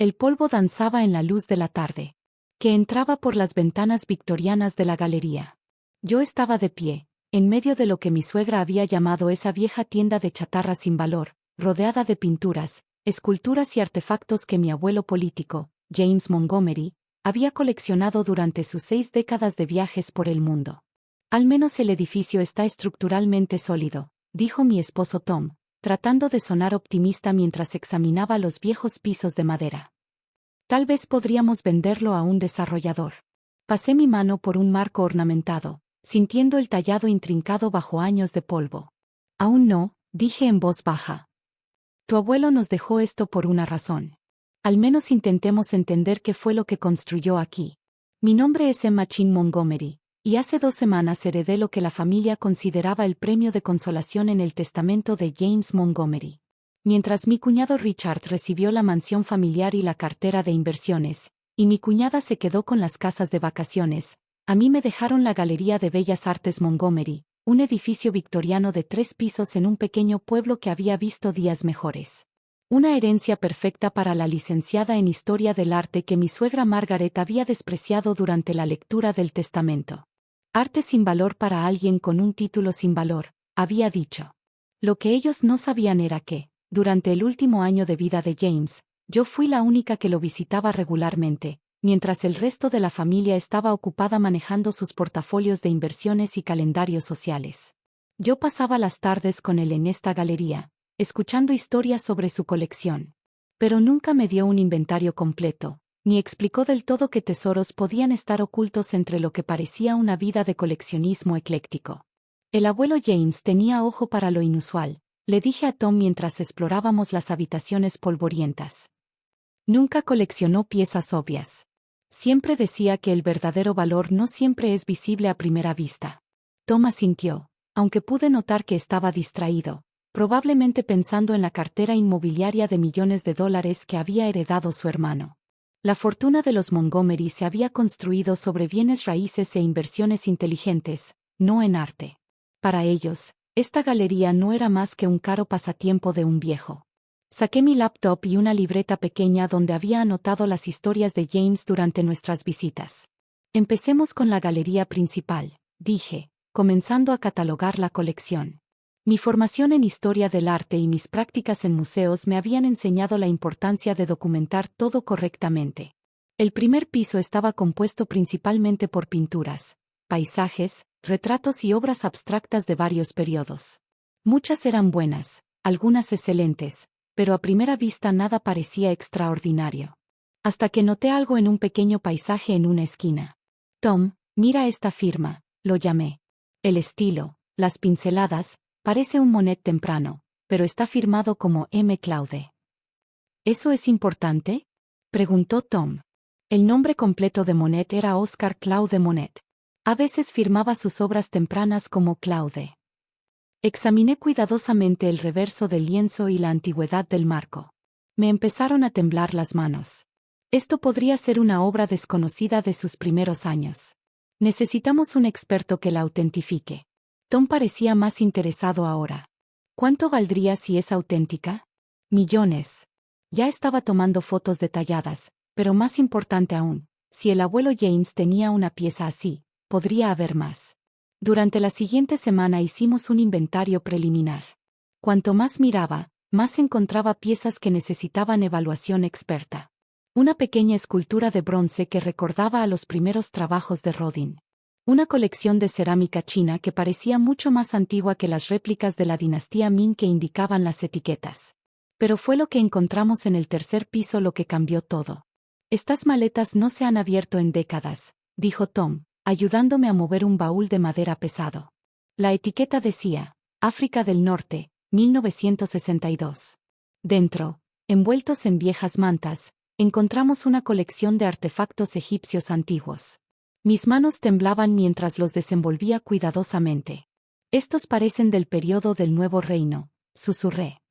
El polvo danzaba en la luz de la tarde, que entraba por las ventanas victorianas de la galería. Yo estaba de pie, en medio de lo que mi suegra había llamado esa vieja tienda de chatarra sin valor, rodeada de pinturas, esculturas y artefactos que mi abuelo político, James Montgomery, había coleccionado durante sus 6 décadas de viajes por el mundo. Al menos el edificio está estructuralmente sólido, dijo mi esposo Tom, tratando de sonar optimista mientras examinaba los viejos pisos de madera. Tal vez podríamos venderlo a un desarrollador. Pasé mi mano por un marco ornamentado, sintiendo el tallado intrincado bajo años de polvo. Aún no, dije en voz baja. Tu abuelo nos dejó esto por una razón. Al menos intentemos entender qué fue lo que construyó aquí. Mi nombre es Emma Chin Montgomery, y hace 2 semanas heredé lo que la familia consideraba el premio de consolación en el testamento de James Montgomery. Mientras mi cuñado Richard recibió la mansión familiar y la cartera de inversiones, y mi cuñada se quedó con las casas de vacaciones, a mí me dejaron la Galería de Bellas Artes Montgomery, un edificio victoriano de 3 pisos en un pequeño pueblo que había visto días mejores. Una herencia perfecta para la licenciada en Historia del Arte que mi suegra Margaret había despreciado durante la lectura del testamento. Arte sin valor para alguien con un título sin valor, había dicho. Lo que ellos no sabían era que, durante el último año de vida de James, yo fui la única que lo visitaba regularmente, mientras el resto de la familia estaba ocupada manejando sus portafolios de inversiones y calendarios sociales. Yo pasaba las tardes con él en esta galería, escuchando historias sobre su colección. Pero nunca me dio un inventario completo, ni explicó del todo qué tesoros podían estar ocultos entre lo que parecía una vida de coleccionismo ecléctico. El abuelo James tenía ojo para lo inusual, le dije a Tom mientras explorábamos las habitaciones polvorientas. Nunca coleccionó piezas obvias. Siempre decía que el verdadero valor no siempre es visible a primera vista. Tom asintió, aunque pude notar que estaba distraído, probablemente pensando en la cartera inmobiliaria de millones de dólares que había heredado su hermano. La fortuna de los Montgomery se había construido sobre bienes raíces e inversiones inteligentes, no en arte. Para ellos, esta galería no era más que un caro pasatiempo de un viejo. Saqué mi laptop y una libreta pequeña donde había anotado las historias de James durante nuestras visitas. Empecemos con la galería principal, dije, comenzando a catalogar la colección. Mi formación en historia del arte y mis prácticas en museos me habían enseñado la importancia de documentar todo correctamente. El primer piso estaba compuesto principalmente por pinturas, paisajes, retratos y obras abstractas de varios periodos. Muchas eran buenas, algunas excelentes, pero a primera vista nada parecía extraordinario. Hasta que noté algo en un pequeño paisaje en una esquina. Tom, mira esta firma, lo llamé. El estilo, las pinceladas, parece un Monet temprano, pero está firmado como M. Claude. ¿Eso es importante?, preguntó Tom. El nombre completo de Monet era Oscar Claude Monet. A veces firmaba sus obras tempranas como Claude. Examiné cuidadosamente el reverso del lienzo y la antigüedad del marco. Me empezaron a temblar las manos. Esto podría ser una obra desconocida de sus primeros años. Necesitamos un experto que la autentifique. Tom parecía más interesado ahora. ¿Cuánto valdría si es auténtica? Millones. Ya estaba tomando fotos detalladas, pero más importante aún, si el abuelo James tenía una pieza así, podría haber más. Durante la siguiente semana hicimos un inventario preliminar. Cuanto más miraba, más encontraba piezas que necesitaban evaluación experta. Una pequeña escultura de bronce que recordaba a los primeros trabajos de Rodin. Una colección de cerámica china que parecía mucho más antigua que las réplicas de la dinastía Ming que indicaban las etiquetas. Pero fue lo que encontramos en el tercer piso lo que cambió todo. Estas maletas no se han abierto en décadas, dijo Tom, ayudándome a mover un baúl de madera pesado. La etiqueta decía, África del Norte, 1962. Dentro, envueltos en viejas mantas, encontramos una colección de artefactos egipcios antiguos. Mis manos temblaban mientras los desenvolvía cuidadosamente. Estos parecen del periodo del Nuevo Reino, susurré.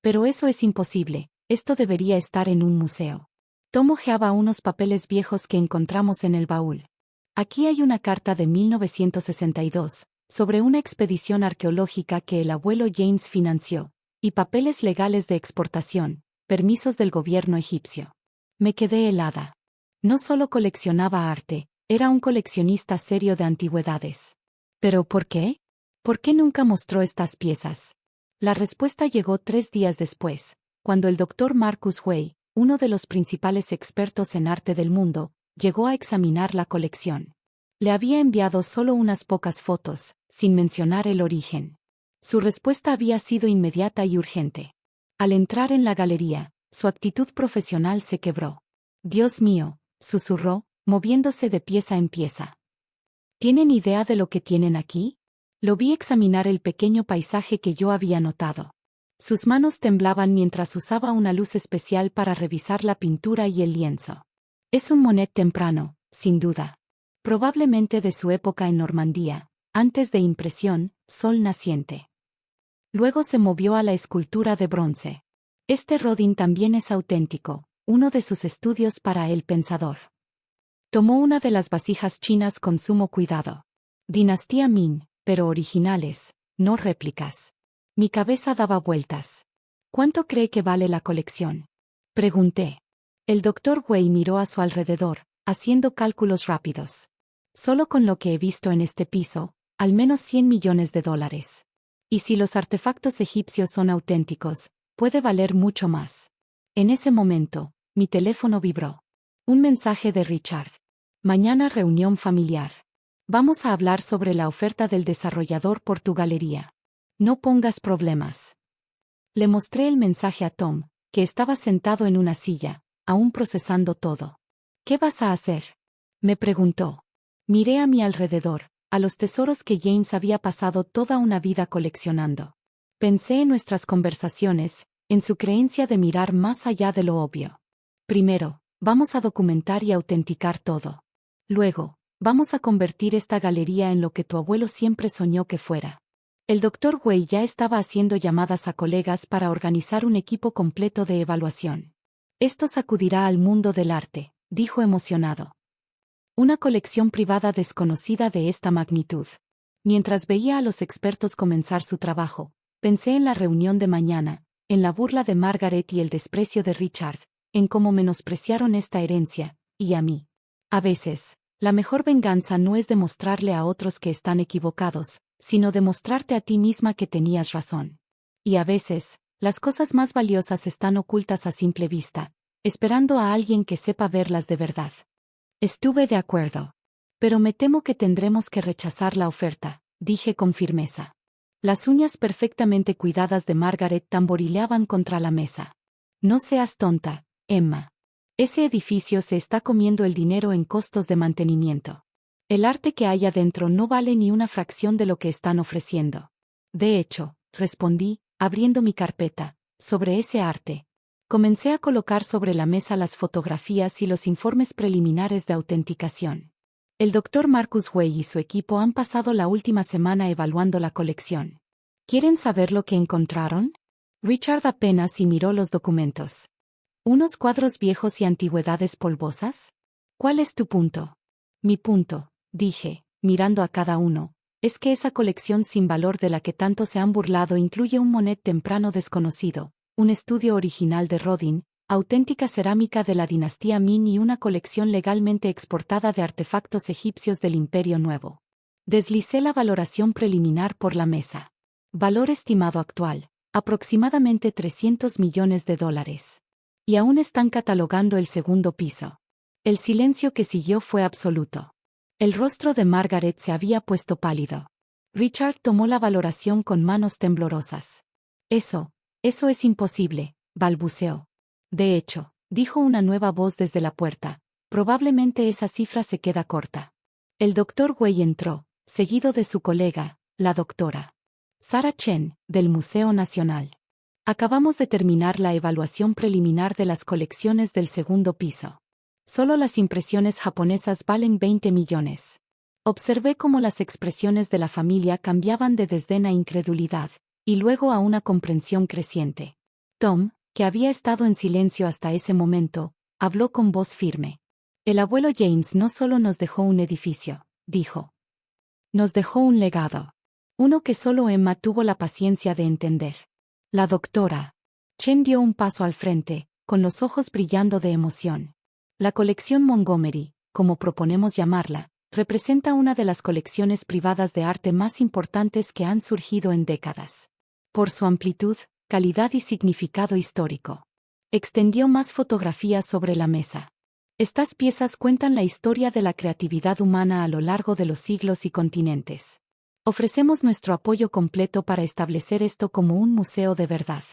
Pero eso es imposible, esto debería estar en un museo. Tom hojeaba unos papeles viejos que encontramos en el baúl. Aquí hay una carta de 1962, sobre una expedición arqueológica que el abuelo James financió, y papeles legales de exportación, permisos del gobierno egipcio. Me quedé helada. No solo coleccionaba arte, era un coleccionista serio de antigüedades. ¿Pero por qué? ¿Por qué nunca mostró estas piezas? La respuesta llegó 3 días después, cuando el doctor Marcus Way, uno de los principales expertos en arte del mundo, llegó a examinar la colección. Le había enviado solo unas pocas fotos, sin mencionar el origen. Su respuesta había sido inmediata y urgente. Al entrar en la galería, su actitud profesional se quebró. «Dios mío», susurró, moviéndose de pieza en pieza. ¿Tienen idea de lo que tienen aquí? Lo vi examinar el pequeño paisaje que yo había notado. Sus manos temblaban mientras usaba una luz especial para revisar la pintura y el lienzo. Es un Monet temprano, sin duda. Probablemente de su época en Normandía, antes de impresión, sol naciente. Luego se movió a la escultura de bronce. Este Rodin también es auténtico, uno de sus estudios para El Pensador. Tomó una de las vasijas chinas con sumo cuidado. Dinastía Ming, pero originales, no réplicas. Mi cabeza daba vueltas. ¿Cuánto cree que vale la colección?, pregunté. El doctor Wei miró a su alrededor, haciendo cálculos rápidos. Solo con lo que he visto en este piso, al menos $100 millones. Y si los artefactos egipcios son auténticos, puede valer mucho más. En ese momento, mi teléfono vibró. Un mensaje de Richard. Mañana reunión familiar. Vamos a hablar sobre la oferta del desarrollador por tu galería. No pongas problemas. Le mostré el mensaje a Tom, que estaba sentado en una silla, aún procesando todo. ¿Qué vas a hacer?, me preguntó. Miré a mi alrededor, a los tesoros que James había pasado toda una vida coleccionando. Pensé en nuestras conversaciones, en su creencia de mirar más allá de lo obvio. Primero, vamos a documentar y autenticar todo. Luego, vamos a convertir esta galería en lo que tu abuelo siempre soñó que fuera. El doctor Wei ya estaba haciendo llamadas a colegas para organizar un equipo completo de evaluación. Esto sacudirá al mundo del arte, dijo emocionado. Una colección privada desconocida de esta magnitud. Mientras veía a los expertos comenzar su trabajo, pensé en la reunión de mañana, en la burla de Margaret y el desprecio de Richard, en cómo menospreciaron esta herencia, y a mí. A veces, la mejor venganza no es demostrarle a otros que están equivocados, sino demostrarte a ti misma que tenías razón. Y a veces, las cosas más valiosas están ocultas a simple vista, esperando a alguien que sepa verlas de verdad. Estuve de acuerdo. Pero me temo que tendremos que rechazar la oferta, dije con firmeza. Las uñas perfectamente cuidadas de Margaret tamborileaban contra la mesa. No seas tonta, Emma. Ese edificio se está comiendo el dinero en costos de mantenimiento. El arte que hay adentro no vale ni una fracción de lo que están ofreciendo. De hecho, respondí, abriendo mi carpeta, sobre ese arte. Comencé a colocar sobre la mesa las fotografías y los informes preliminares de autenticación. El doctor Marcus Way y su equipo han pasado la última semana evaluando la colección. ¿Quieren saber lo que encontraron? Richard apenas si miró los documentos. ¿Unos cuadros viejos y antigüedades polvosas? ¿Cuál es tu punto? Mi punto, dije, mirando a cada uno, es que esa colección sin valor de la que tanto se han burlado incluye un Monet temprano desconocido, un estudio original de Rodin, auténtica cerámica de la dinastía Ming y una colección legalmente exportada de artefactos egipcios del Imperio Nuevo. Deslicé la valoración preliminar por la mesa. Valor estimado actual, aproximadamente $300 millones. Y aún están catalogando el segundo piso. El silencio que siguió fue absoluto. El rostro de Margaret se había puesto pálido. Richard tomó la valoración con manos temblorosas. Eso es imposible, balbuceó. De hecho, dijo una nueva voz desde la puerta, probablemente esa cifra se queda corta. El doctor Wei entró, seguido de su colega, la doctora Sarah Chen, del Museo Nacional. Acabamos de terminar la evaluación preliminar de las colecciones del segundo piso. Solo las impresiones japonesas valen 20 millones. Observé cómo las expresiones de la familia cambiaban de desdén a incredulidad, y luego a una comprensión creciente. Tom, que había estado en silencio hasta ese momento, habló con voz firme. El abuelo James no solo nos dejó un edificio, dijo. Nos dejó un legado. Uno que solo Emma tuvo la paciencia de entender. La doctora Chen dio un paso al frente, con los ojos brillando de emoción. La colección Montgomery, como proponemos llamarla, representa una de las colecciones privadas de arte más importantes que han surgido en décadas. Por su amplitud, calidad y significado histórico. Extendió más fotografías sobre la mesa. Estas piezas cuentan la historia de la creatividad humana a lo largo de los siglos y continentes. Ofrecemos nuestro apoyo completo para establecer esto como un museo de verdad.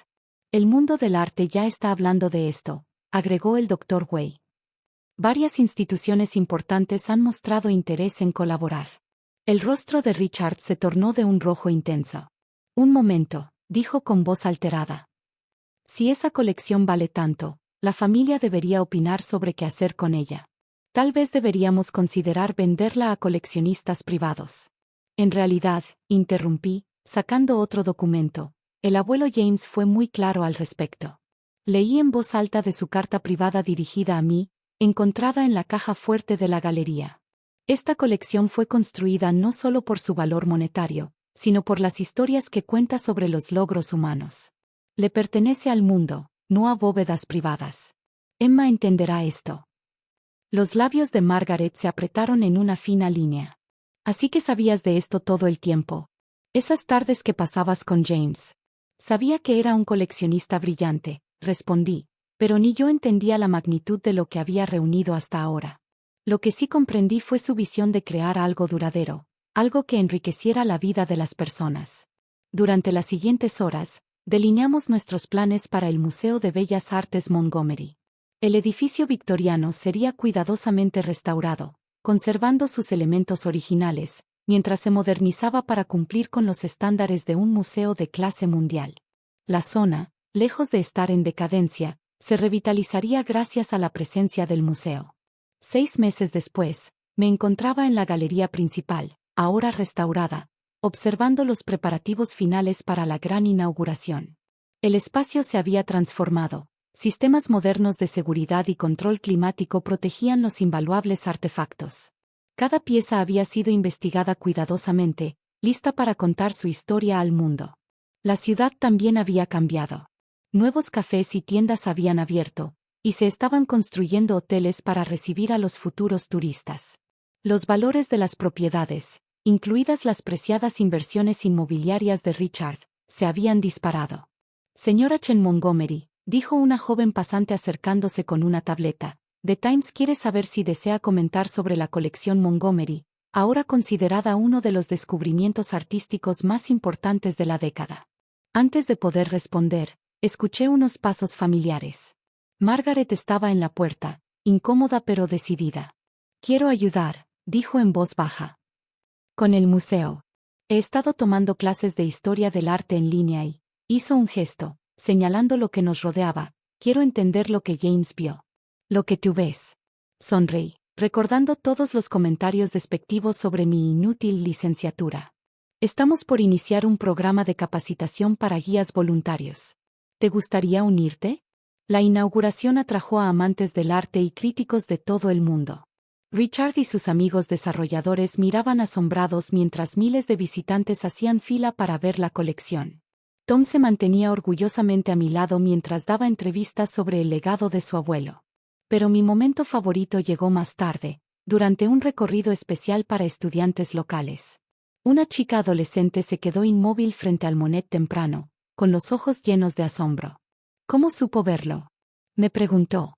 El mundo del arte ya está hablando de esto, agregó el Dr. Wei. Varias instituciones importantes han mostrado interés en colaborar. El rostro de Richard se tornó de un rojo intenso. Un momento, dijo con voz alterada. Si esa colección vale tanto, la familia debería opinar sobre qué hacer con ella. Tal vez deberíamos considerar venderla a coleccionistas privados. En realidad, interrumpí, sacando otro documento, el abuelo James fue muy claro al respecto. Leí en voz alta de su carta privada dirigida a mí, encontrada en la caja fuerte de la galería. Esta colección fue construida no solo por su valor monetario, sino por las historias que cuenta sobre los logros humanos. Le pertenece al mundo, no a bóvedas privadas. Emma entenderá esto. Los labios de Margaret se apretaron en una fina línea. Así que sabías de esto todo el tiempo. Esas tardes que pasabas con James. Sabía que era un coleccionista brillante, respondí, pero ni yo entendía la magnitud de lo que había reunido hasta ahora. Lo que sí comprendí fue su visión de crear algo duradero, algo que enriqueciera la vida de las personas. Durante las siguientes horas, delineamos nuestros planes para el Museo de Bellas Artes Montgomery. El edificio victoriano sería cuidadosamente restaurado, conservando sus elementos originales, mientras se modernizaba para cumplir con los estándares de un museo de clase mundial. La zona, lejos de estar en decadencia, se revitalizaría gracias a la presencia del museo. 6 meses después, me encontraba en la galería principal, ahora restaurada, observando los preparativos finales para la gran inauguración. El espacio se había transformado. Sistemas modernos de seguridad y control climático protegían los invaluables artefactos. Cada pieza había sido investigada cuidadosamente, lista para contar su historia al mundo. La ciudad también había cambiado. Nuevos cafés y tiendas habían abierto, y se estaban construyendo hoteles para recibir a los futuros turistas. Los valores de las propiedades, incluidas las preciadas inversiones inmobiliarias de Richard, se habían disparado. Señora Chen Montgomery, dijo una joven pasante acercándose con una tableta, The Times quiere saber si desea comentar sobre la colección Montgomery, ahora considerada uno de los descubrimientos artísticos más importantes de la década. Antes de poder responder, escuché unos pasos familiares. Margaret estaba en la puerta, incómoda pero decidida. Quiero ayudar, dijo en voz baja. Con el museo. He estado tomando clases de historia del arte en línea y, hizo un gesto, señalando lo que nos rodeaba, quiero entender lo que James vio. Lo que tú ves. Sonreí, recordando todos los comentarios despectivos sobre mi inútil licenciatura. Estamos por iniciar un programa de capacitación para guías voluntarios. ¿Te gustaría unirte? La inauguración atrajo a amantes del arte y críticos de todo el mundo. Richard y sus amigos desarrolladores miraban asombrados mientras miles de visitantes hacían fila para ver la colección. Tom se mantenía orgullosamente a mi lado mientras daba entrevistas sobre el legado de su abuelo. Pero mi momento favorito llegó más tarde, durante un recorrido especial para estudiantes locales. Una chica adolescente se quedó inmóvil frente al Monet temprano, con los ojos llenos de asombro. ¿Cómo supo verlo? Me preguntó.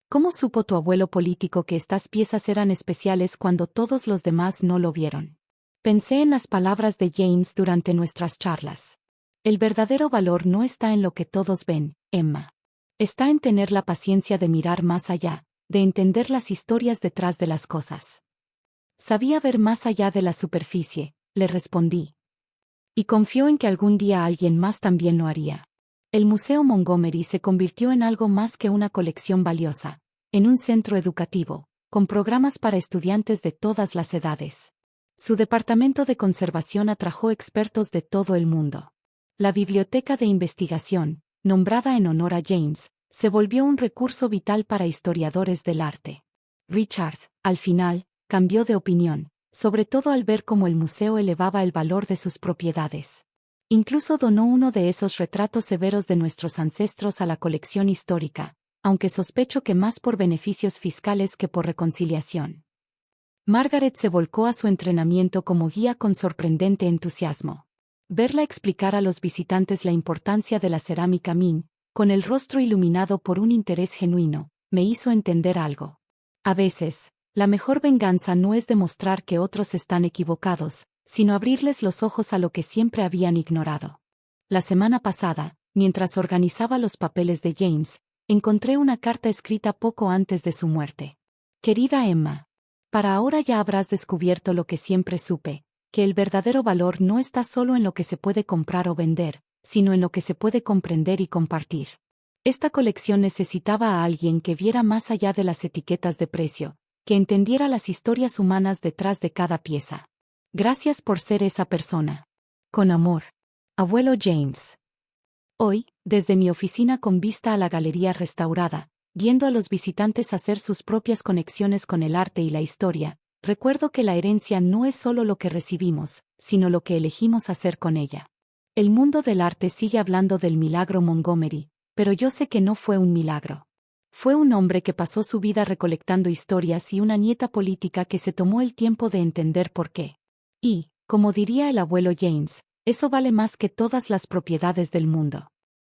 ¿Cómo supo tu abuelo político que estas piezas eran especiales cuando todos los demás no lo vieron? Pensé en las palabras de James durante nuestras charlas. El verdadero valor no está en lo que todos ven, Emma. Está en tener la paciencia de mirar más allá, de entender las historias detrás de las cosas. Sabía ver más allá de la superficie, le respondí. Y confió en que algún día alguien más también lo haría. El Museo Montgomery se convirtió en algo más que una colección valiosa, en un centro educativo, con programas para estudiantes de todas las edades. Su departamento de conservación atrajo expertos de todo el mundo. La biblioteca de investigación, nombrada en honor a James, se volvió un recurso vital para historiadores del arte. Richard, al final, cambió de opinión, sobre todo al ver cómo el museo elevaba el valor de sus propiedades. Incluso donó uno de esos retratos severos de nuestros ancestros a la colección histórica, aunque sospecho que más por beneficios fiscales que por reconciliación. Margaret se volcó a su entrenamiento como guía con sorprendente entusiasmo. Verla explicar a los visitantes la importancia de la cerámica Ming, con el rostro iluminado por un interés genuino, me hizo entender algo. A veces, la mejor venganza no es demostrar que otros están equivocados, sino abrirles los ojos a lo que siempre habían ignorado. La semana pasada, mientras organizaba los papeles de James, encontré una carta escrita poco antes de su muerte. Querida Emma, para ahora ya habrás descubierto lo que siempre supe, que el verdadero valor no está solo en lo que se puede comprar o vender, sino en lo que se puede comprender y compartir. Esta colección necesitaba a alguien que viera más allá de las etiquetas de precio, que entendiera las historias humanas detrás de cada pieza. Gracias por ser esa persona. Con amor. Abuelo James. Hoy, desde mi oficina con vista a la galería restaurada, viendo a los visitantes hacer sus propias conexiones con el arte y la historia, recuerdo que la herencia no es solo lo que recibimos, sino lo que elegimos hacer con ella. El mundo del arte sigue hablando del milagro Montgomery, pero yo sé que no fue un milagro. Fue un hombre que pasó su vida recolectando historias y una nieta política que se tomó el tiempo de entender por qué. Y, como diría el abuelo James, eso vale más que todas las propiedades del mundo.